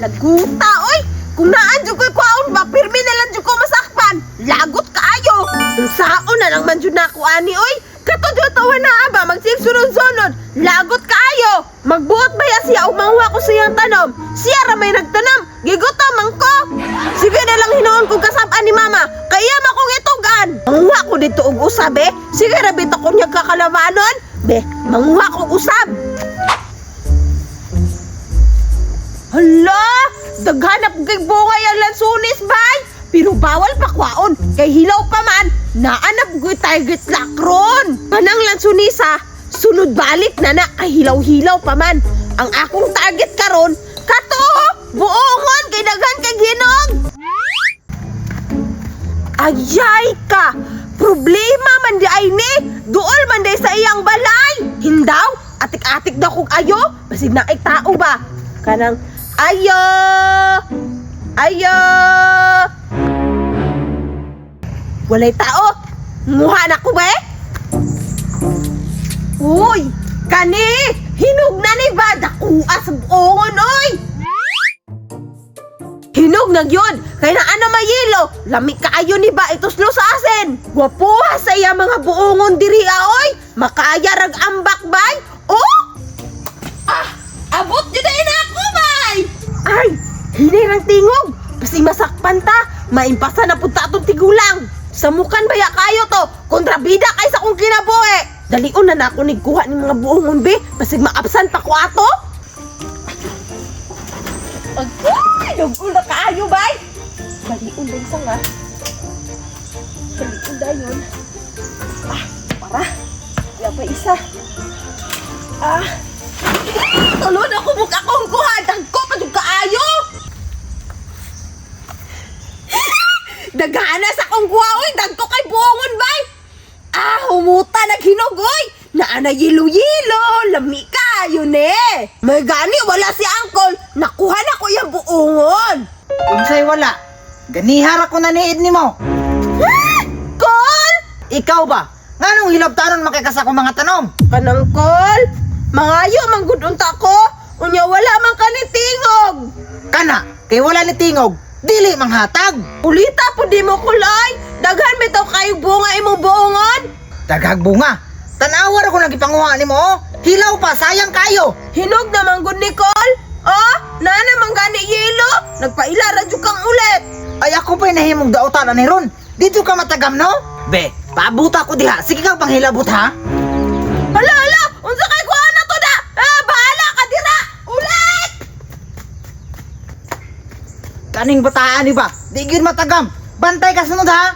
Naguta, oy! Kung naan dyan ko'y kwaon ba, pirmi na lang dyan ko masakpan. Lagot kaayo. Ang saon na lang man dyan na ako, ani, oy! Kato dyan tawa na aba, magsigsunod-sunod. Lagot kaayo. Magbuot ba ya siya o manguha ko siyang tanom? Siya ramay nagtanam. Gigutamang ko. Sige na lang hinoon kong kasabaan ni mama. Kaya makong itugan. Manguha ko dito og usab, eh. Sige na bito ko niya kakalamanon. Be, manguha ko usab. Hala! Daghanap kay bungay ang lansunis, bay! Pero bawal pa kwaon, kay hilaw pa man, naanap ko'y target lakron! Kanang lansunisa, sunod balik na kay hilaw-hilaw pa man. Ang akong target karon, kato! Buongon, kay daghan kay ginog! Ayay ka! Problema man di ay ni! Duol man di sa iyang balay! Hindaw, atik-atik daw kong ayo, basig na ay tao ba? Kanang, ayo! Ayo! Walay tao! Nguha na ko ba? Uy! Kani! Hinog na ni ba? Dakua sa buongon, oy! Hinog na yun! Kaya na ano mayilo? Lamig kaayo ni ba ituslo sa asin? Gwapuha sa iya mga buongon diri, oy! Makaya rag ambak bay! Oh! Ah! Abot yun na ako, bay! Ay! Hinay ng tingog! Kasi masakpan ta! Maimpasa na punta atong tigulang! Samukan baya kayo to! Kontrabida kay sa kong kinabuhi! Dalion na ako nigkuha ng mga buongon, be! Basig maabsan pa ko ato! Agay! Nagula kaayo, bay! Dalion ba isa nga? Dalion dayon. Ah! Para! Kaya pa isa! Ah! Tulod ako mukha kong kuhadang ko pa yung kaayo! Dagana sa kong kuha, oy! Dagko kay buongon, bay! Ah! Humuta naghinog, oy! Naana yilo-yilo! Lami kayo, ne! May gani, wala si Uncle! Nakuha na ko yung buongon! Unsay wala? Ganihara ko na niid ni mo! Col! Ikaw ba? Nganong hilabtanon makikasa ko mga tanom? Kanang Col! Mangayo manggudunta ko! Unya wala man kanitingog! Kana, kay wala ni tingog, dili manghatag! Ulita po di mo kulay! Daghan bitaw kayo bunga imong buongon! Daghag bunga! Tanawar ako nagipanguha ni mo, oh. Hilaw pa, sayang kayo! Hinog naman gud ni Col! Oh! Nana man gani yelo! Nagpailara jud kang ulit! Ay ako pa'y nahimong dautan ani ron. Dito ka matagam, no? Be, paabuta ko diha. Sige ka panghilabot, ha? Hala, hala! Unsa kay kuha na to da? Ah, bahala ka dira! Ulit! Kaning bataan, di ba? Di gyud matagam. Bantay ka sunod, ha?